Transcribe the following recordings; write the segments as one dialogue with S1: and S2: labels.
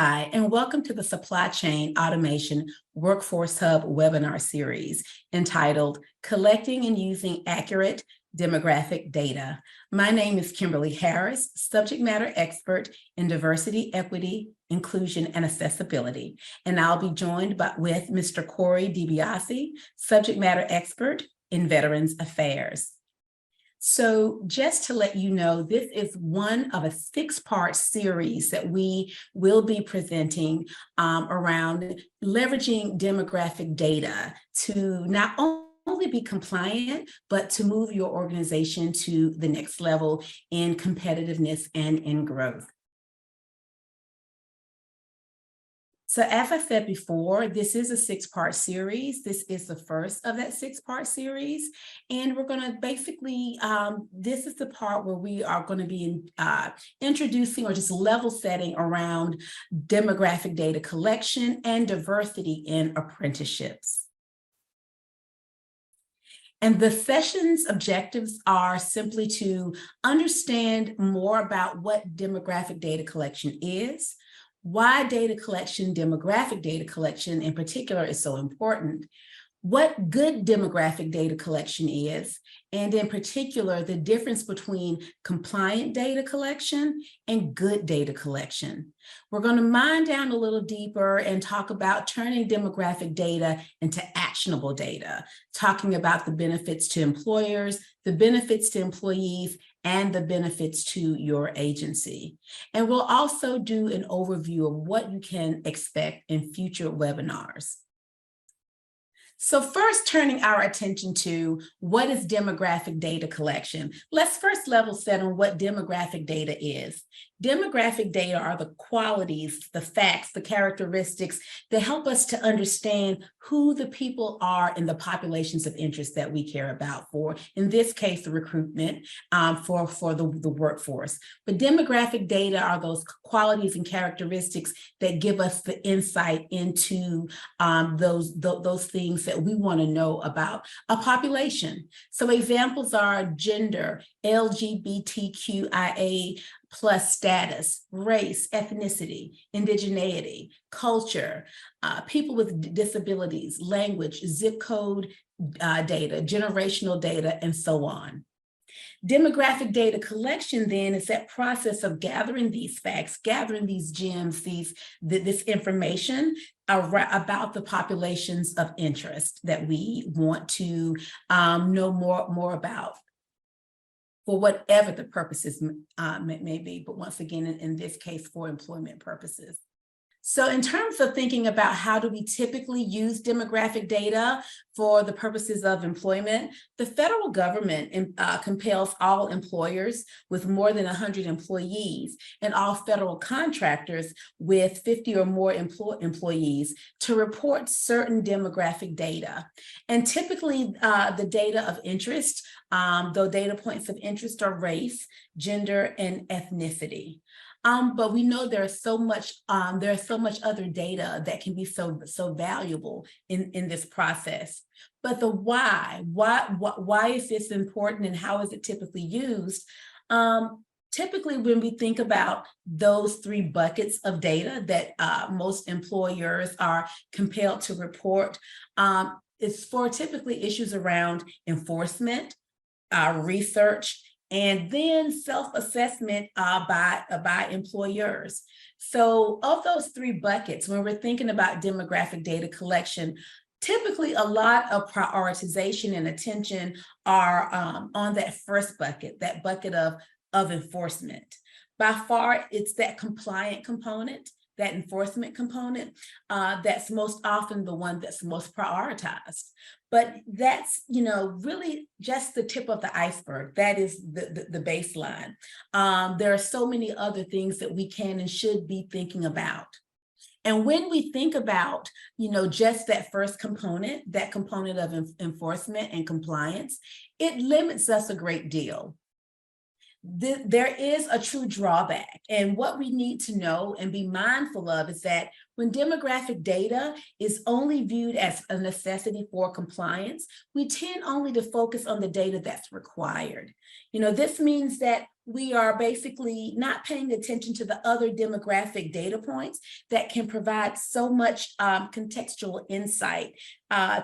S1: Hi, and welcome to the Supply Chain Automation Workforce Hub webinar series entitled Collecting and Using Accurate Demographic Data. My name is Kimberly Harris, subject matter expert in diversity, equity, inclusion, and accessibility. And I'll be joined with Mr. Cori Di Biase, subject matter expert in Veterans Affairs. So just to let you know, this is one of a 6-part series that we will be presenting around leveraging demographic data to not only be compliant, but to move your organization to the next level in competitiveness and in growth. So as I said before, this is a 6-part series. This is the first of that 6-part series. And we're going to basically, this is the part where we are going to be introducing or just level setting around demographic data collection and diversity in apprenticeships. And the session's objectives are simply to understand more about what demographic data collection is, why data collection, demographic data collection in particular, is so important, what good demographic data collection is, and in particular, the difference between compliant data collection and good data collection. We're going to mine down a little deeper and talk about turning demographic data into actionable data, talking about the benefits to employers, the benefits to employees, and the benefits to your agency. And we'll also do an overview of what you can expect in future webinars. So first, turning our attention to what is demographic data collection. Let's first level set on what demographic data is. Demographic data are the qualities, the facts, the characteristics that help us to understand who the people are in the populations of interest that we care about for, in this case, the recruitment for the workforce. But demographic data are those qualities and characteristics that give us the insight into those things that we want to know about a population. So examples are gender, LGBTQIA+ status, race, ethnicity, indigeneity, culture, people with disabilities, language, zip code data, generational data, and so on. Demographic data collection then is that process of gathering these facts, gathering these gems, this information about the populations of interest that we want to know more about, for whatever the purposes may be, but once again, in this case, for employment purposes. So in terms of thinking about how do we typically use demographic data for the purposes of employment, the federal government compels all employers with more than 100 employees and all federal contractors with 50 or more employees to report certain demographic data. And typically the data of interest, though data points of interest are race, gender, and ethnicity. But we know there's so much other data that can be so valuable in this process. But the why is this important and how is it typically used? Typically, when we think about those 3 buckets of data that most employers are compelled to report, it's for typically issues around enforcement, research, and then self-assessment by employers. So of those 3 buckets, when we're thinking about demographic data collection, typically a lot of prioritization and attention are on that first bucket, that bucket of enforcement. By far, it's that compliant component, that enforcement component, that's most often the one that's most prioritized. But that's, really just the tip of the iceberg. That is the baseline. There are so many other things that we can and should be thinking about. And when we think about, just that first component, that component of enforcement and compliance, it limits us a great deal. There is a true drawback. And what we need to know and be mindful of is that When demographic data is only viewed as a necessity for compliance, we tend only to focus on the data that's required. This means that we are basically not paying attention to the other demographic data points that can provide so much contextual insight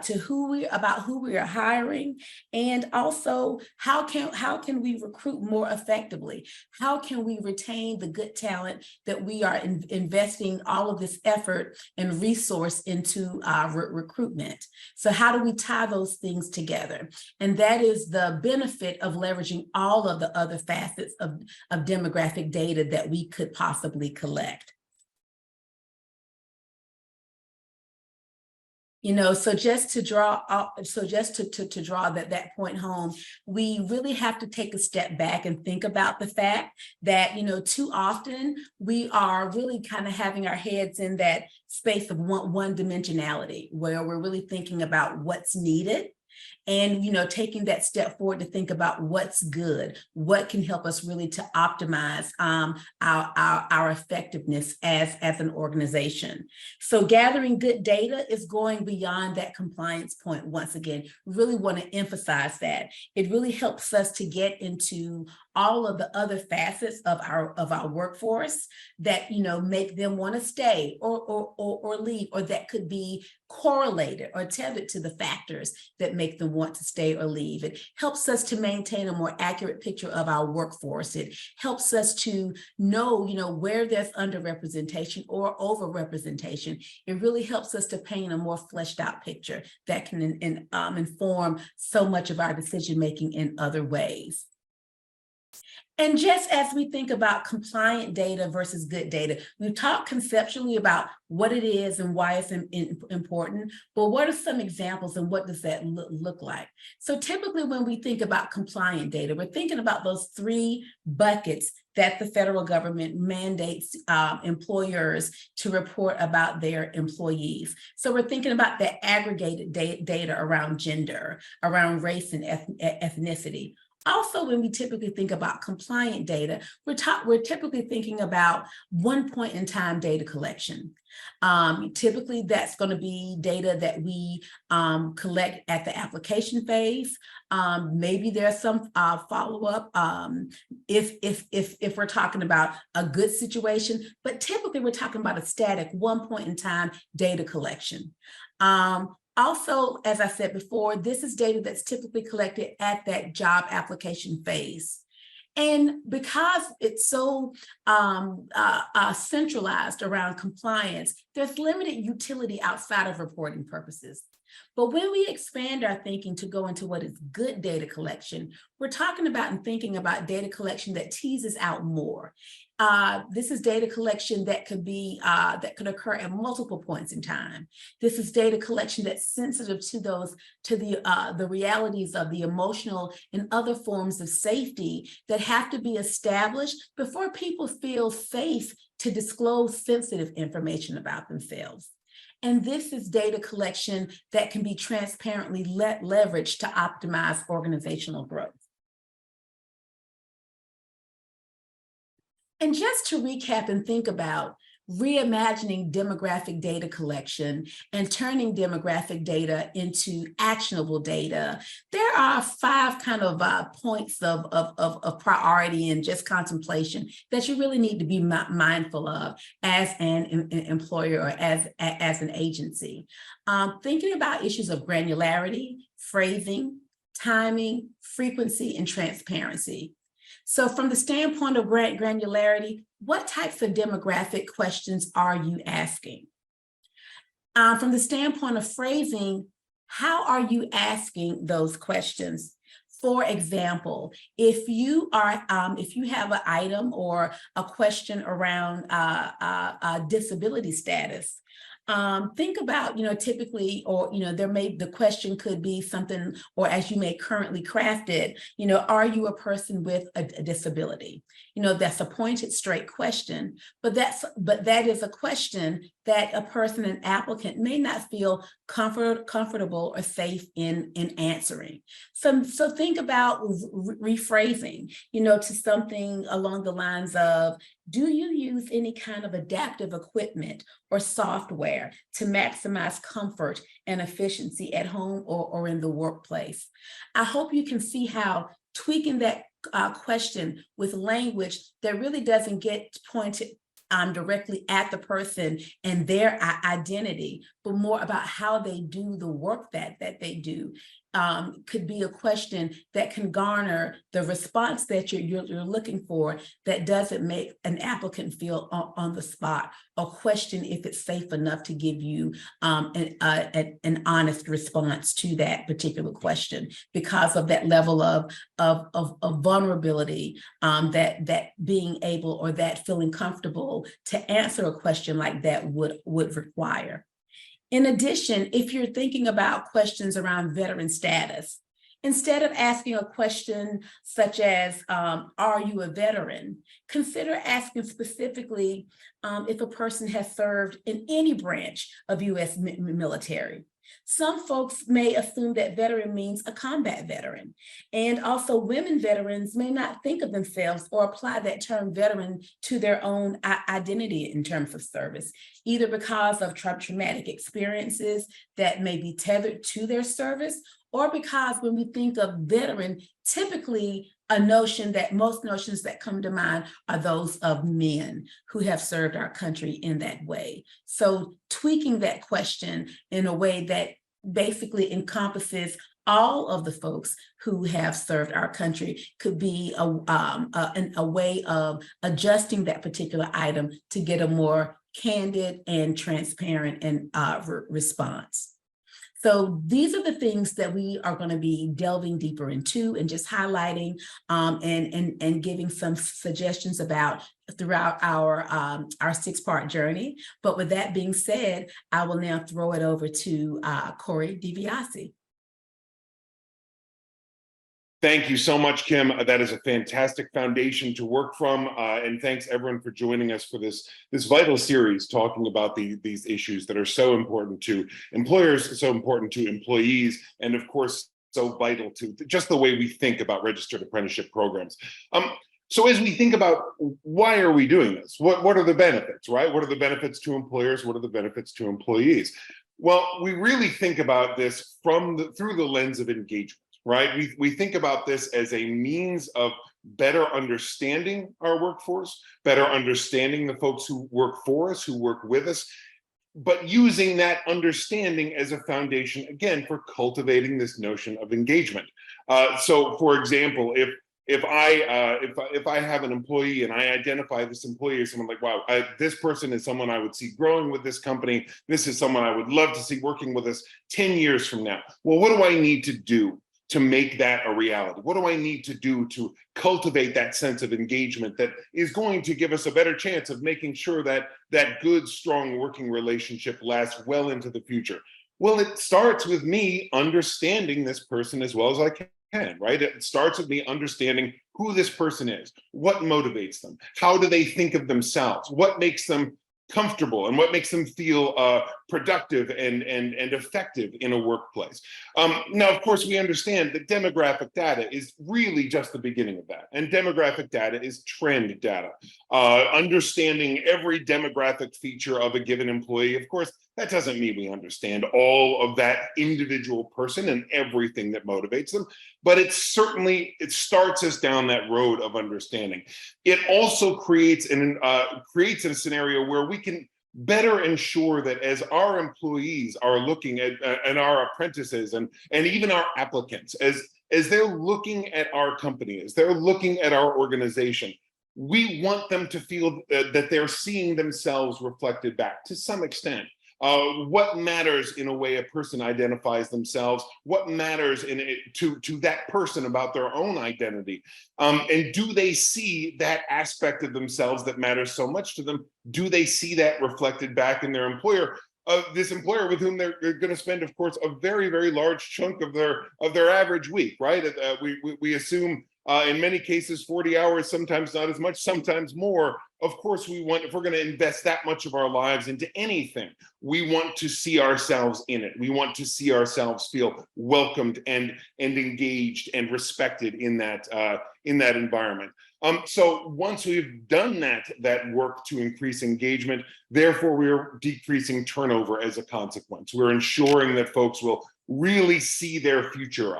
S1: to who we are hiring, and also how can we recruit more effectively? How can we retain the good talent that we are investing all of this effort and resource into recruitment? So how do we tie those things together? And that is the benefit of leveraging all of the other facets of demographic data that we could possibly collect. So just to draw that point home, we really have to take a step back and think about the fact that, too often we are really kind of having our heads in that space of one dimensionality, where we're really thinking about what's needed. And, taking that step forward to think about what's good, what can help us really to optimize our effectiveness as an organization. So gathering good data is going beyond that compliance point. Once again, we really want to emphasize that. It really helps us to get into all of the other facets of our workforce that make them want to stay or leave, or that could be correlated or tethered to the factors that make them want to stay or leave. It helps us to maintain a more accurate picture of our workforce. It helps us to know, where there's underrepresentation or overrepresentation. It really helps us to paint a more fleshed out picture that can inform so much of our decision making in other ways. And just as we think about compliant data versus good data, we've talked conceptually about what it is and why it's important, but what are some examples and what does that look like? So typically when we think about compliant data, we're thinking about those three buckets that the federal government mandates employers to report about their employees. So we're thinking about the aggregated data around gender, around race and ethnicity. Also, when we typically think about compliant data, we're typically thinking about one point in time data collection. Typically, that's going to be data that we collect at the application phase. Maybe there's some follow-up if we're talking about a good situation, but typically we're talking about a static one point in time data collection. Also, as I said before, this is data that's typically collected at that job application phase. And because it's so centralized around compliance, there's limited utility outside of reporting purposes. But when we expand our thinking to go into what is good data collection, we're talking about and thinking about data collection that teases out more. This is data collection that could occur at multiple points in time. This is data collection that's sensitive to the realities of the emotional and other forms of safety that have to be established before people feel safe to disclose sensitive information about themselves. And this is data collection that can be transparently leveraged to optimize organizational growth. And just to recap and think about reimagining demographic data collection and turning demographic data into actionable data, there are 5 kind of points of priority and just contemplation that you really need to be mindful of as an employer or as an agency. Thinking about issues of granularity, phrasing, timing, frequency, and transparency. So from the standpoint of granularity, what types of demographic questions are you asking? From the standpoint of phrasing, how are you asking those questions? For example, if you have an item or a question around disability status, think about, typically, or, the question could be something, or as you may currently craft it, are you a person with a disability? That's a pointed, straight question, but that is a question that a person, an applicant, may not feel comfortable or safe in answering. So think about rephrasing, to something along the lines of, do you use any kind of adaptive equipment or software to maximize comfort and efficiency at home or in the workplace? I hope you can see how tweaking that question with language that really doesn't get pointed directly at the person and their identity, but more about how they do the work that they do, could be a question that can garner the response that you're looking for, that doesn't make an applicant feel on the spot, or question if it's safe enough to give you an honest response to that particular question, because of that level of vulnerability that being able, or that feeling comfortable to answer a question like that would require. In addition, if you're thinking about questions around veteran status, instead of asking a question such as, are you a veteran? Consider asking specifically if a person has served in any branch of U.S. military. Some folks may assume that veteran means a combat veteran. And also, women veterans may not think of themselves or apply that term veteran to their own identity in terms of service, either because of traumatic experiences that may be tethered to their service, or because when we think of veteran, typically most notions that come to mind are those of men who have served our country in that way. So tweaking that question in a way that basically encompasses all of the folks who have served our country could be a way of adjusting that particular item to get a more candid and transparent and response. So these are the things that we are going to be delving deeper into and just highlighting and giving some suggestions about throughout our 6-part journey. But with that being said, I will now throw it over to Cori Di Biase.
S2: Thank you so much, Kim. That is a fantastic foundation to work from. And thanks everyone for joining us for this vital series talking about these issues that are so important to employers, so important to employees, and of course, so vital to just the way we think about registered apprenticeship programs. So as we think about why are we doing this? What are the benefits, right? What are the benefits to employers? What are the benefits to employees? Well, we really think about this through the lens of engagement. Right? We think about this as a means of better understanding our workforce, better understanding the folks who work for us, who work with us, but using that understanding as a foundation, again, for cultivating this notion of engagement. So, for example, if I have an employee and I identify this employee as someone like, wow, this person is someone I would see growing with this company. This is someone I would love to see working with us 10 years from now. Well, what do I need to do to make that a reality? What do I need to do to cultivate that sense of engagement that is going to give us a better chance of making sure that that good, strong working relationship lasts well into the future? Well, it starts with me understanding this person as well as I can, right? It starts with me understanding who this person is, what motivates them, how do they think of themselves, what makes them comfortable, and what makes them feel productive and effective in a workplace. Now, of course, we understand that demographic data is really just the beginning of that. And demographic data is trend data. Understanding every demographic feature of a given employee, of course, that doesn't mean we understand all of that individual person and everything that motivates them, but it starts us down that road of understanding. It also creates a scenario where we can better ensure that as our employees are looking at and our apprentices and even our applicants, as they're looking at our company, as they're looking at our organization, we want them to feel that they're seeing themselves reflected back to some extent. What matters in a way a person identifies themselves, what matters to that person about their own identity, and do they see that aspect of themselves that matters so much to them? Do they see that reflected back in their employer? This employer with whom they're going to spend, of course, a very, very large chunk of their average week, right? We assume in many cases 40 hours, sometimes not as much, sometimes more. Of course, we want, if we're going to invest that much of our lives into anything, we want to see ourselves in it. We want to see ourselves feel welcomed and engaged and respected in that environment. So once we've done that work to increase engagement, therefore we're decreasing turnover as a consequence. We're ensuring that folks will really see their future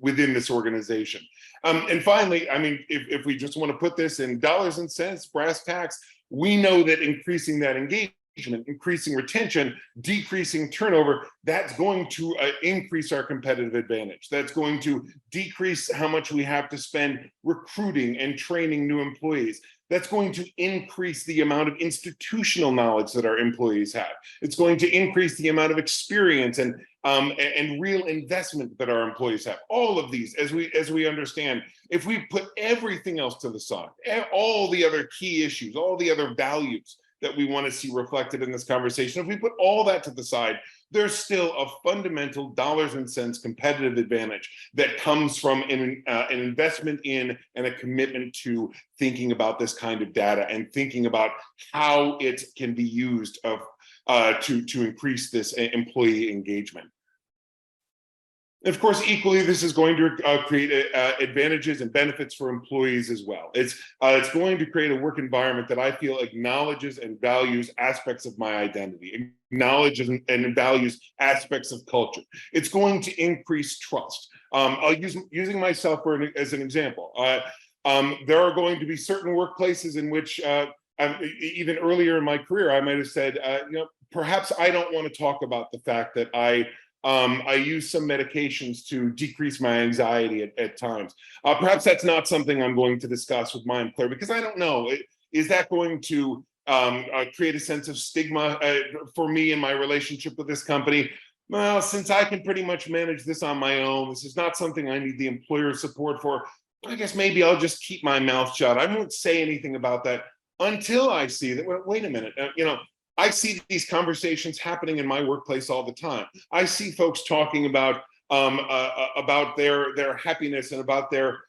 S2: within this organization. And finally, I mean, if we just want to put this in dollars and cents, brass tacks, we know that increasing that engagement, increasing retention, decreasing turnover, that's going to increase our competitive advantage. That's going to decrease how much we have to spend recruiting and training new employees. That's going to increase the amount of institutional knowledge that our employees have. It's going to increase the amount of experience and real investment that our employees have. All of these, as we understand, if we put everything else to the side, all the other key issues, all the other values that we want to see reflected in this conversation, if we put all that to the side, there's still a fundamental dollars and cents competitive advantage that comes from an investment in and a commitment to thinking about this kind of data and thinking about how it can be used to increase this employee engagement. Of course, equally, this is going to create advantages and benefits for employees as well. It's going to create a work environment that I feel acknowledges and values aspects of my identity, acknowledges and values aspects of culture. It's going to increase trust. I'll using myself as an example. There are going to be certain workplaces in which, even earlier in my career, I might have said, perhaps I don't want to talk about the fact that I use some medications to decrease my anxiety at times. Perhaps that's not something I'm going to discuss with my employer because I don't know. Is that going to create a sense of stigma for me in my relationship with this company? Well, since I can pretty much manage this on my own, this is not something I need the employer support for. I guess maybe I'll just keep my mouth shut. I won't say anything about that until I see that, wait a minute, I see these conversations happening in my workplace all the time. I see folks talking about their happiness and about their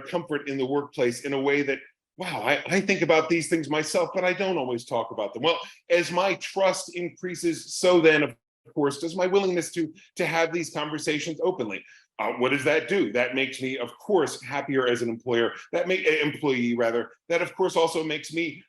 S2: comfort in the workplace in a way that, wow, I think about these things myself, but I don't always talk about them. Well, as my trust increases, so then, of course, does my willingness to have these conversations openly. What does that do? That makes me, of course, happier as an employee. That, of course, also makes me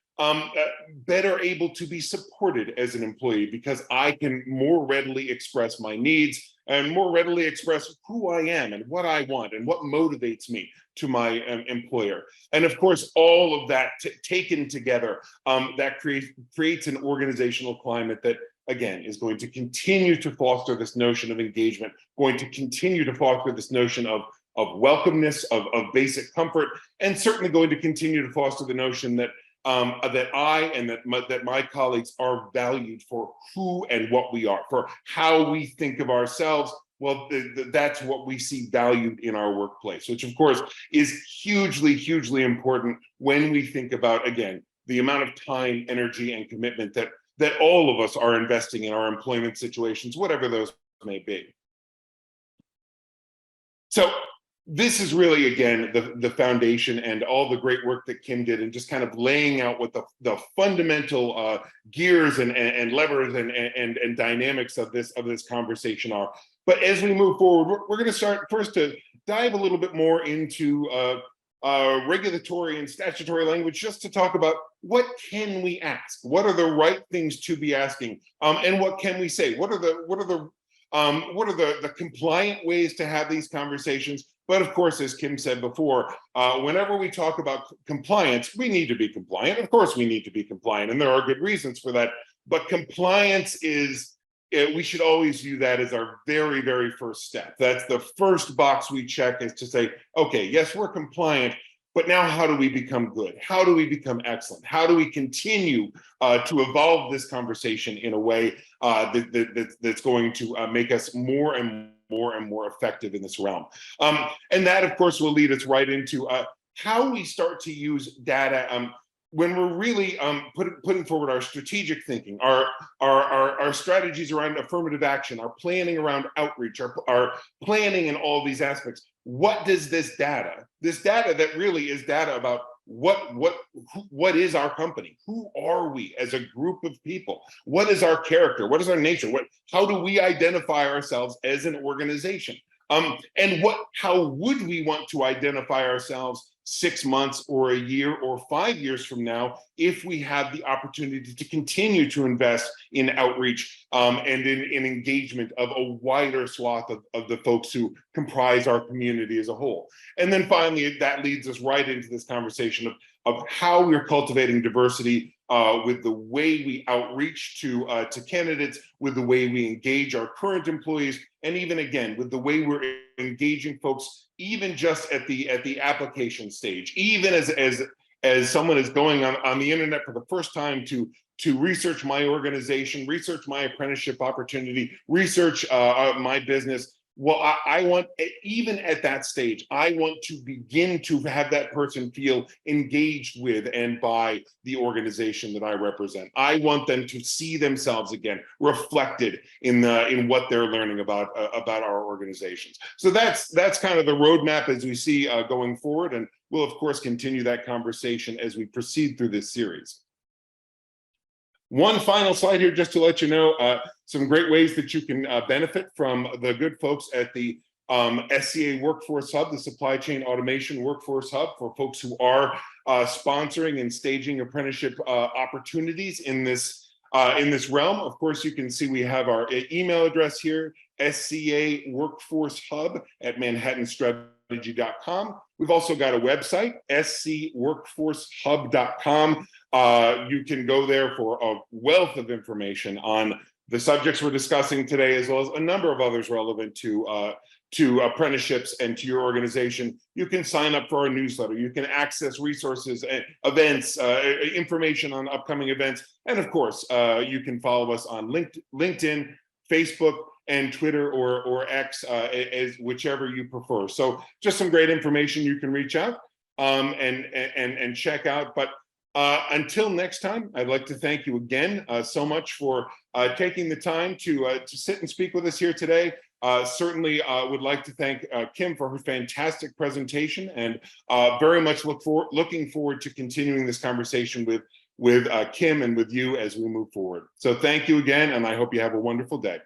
S2: better able to be supported as an employee because I can more readily express my needs and more readily express who I am and what I want and what motivates me to my employer. And of course, all of that taken together, that creates an organizational climate that, again, is going to continue to foster this notion of engagement, going to continue to foster this notion of welcomeness, of basic comfort, and certainly going to continue to foster the notion that that I and that my colleagues are valued for who and what we are, for how we think of ourselves. Well, that's what we see valued in our workplace, which of course is hugely, hugely important when we think about, again, the amount of time, energy, and commitment that all of us are investing in our employment situations, whatever those may be. So this is really, again, the foundation and all the great work that Kim did and just kind of laying out what the fundamental gears and levers and dynamics of this conversation are. But as we move forward, we're going to start first to dive a little bit more into regulatory and statutory language, just to talk about what can we ask? What are the right things to be asking? And what can we say? What are the compliant ways to have these conversations? But of course, as Kim said before, whenever we talk about compliance, we need to be compliant. Of course, we need to be compliant, and there are good reasons for that. But compliance is, we should always view that as our very, very first step. That's the first box we check, is to say, okay, yes, we're compliant, but now how do we become good? How do we become excellent? How do we continue to evolve this conversation in a way that's going to make us more and more effective in this realm? And that, of course, will lead us right into how we start to use data when we're really putting forward our strategic thinking, our strategies around affirmative action, our planning around outreach, our planning in all these aspects, what does this data that really is data about what is our company? Who are we as a group of people? What is our character? What is our nature? How do we identify ourselves as an organization? And how would we want to identify ourselves 6 months or a year or 5 years from now if we have the opportunity to continue to invest in outreach and in engagement of a wider swath of the folks who comprise our community as a whole. And then finally, that leads us right into this conversation of how we're cultivating diversity with the way we outreach to candidates, with the way we engage our current employees, and even again, with the way we're engaging folks, even just at the application stage, even as someone is going on the internet for the first time to research my organization, research my apprenticeship opportunity, research my business. Well, I want, even at that stage, I want to begin to have that person feel engaged with and by the organization that I represent. I want them to see themselves again reflected in what they're learning about our organizations. So that's kind of the roadmap as we see going forward, and we'll of course continue that conversation as we proceed through this series. One final slide here, just to let you know, some great ways that you can benefit from the good folks at the SCA Workforce Hub, the Supply Chain Automation Workforce Hub, for folks who are sponsoring and staging apprenticeship opportunities in this realm. Of course, you can see we have our email address here, SCA Workforce Hub at manhattanstrategy.com. We've also got a website, scworkforcehub.com. You can go there for a wealth of information on the subjects we're discussing today, as well as a number of others relevant to apprenticeships and to your organization. You can sign up for our newsletter. You can access resources, events, information on upcoming events. And of course, you can follow us on LinkedIn, Facebook, and Twitter or X, as whichever you prefer. So just some great information you can reach out and check out. But until next time, I'd like to thank you again so much for taking the time to sit and speak with us here today. Certainly would like to thank Kim for her fantastic presentation, and very much looking forward to continuing this conversation with Kim and with you as we move forward. So thank you again, and I hope you have a wonderful day.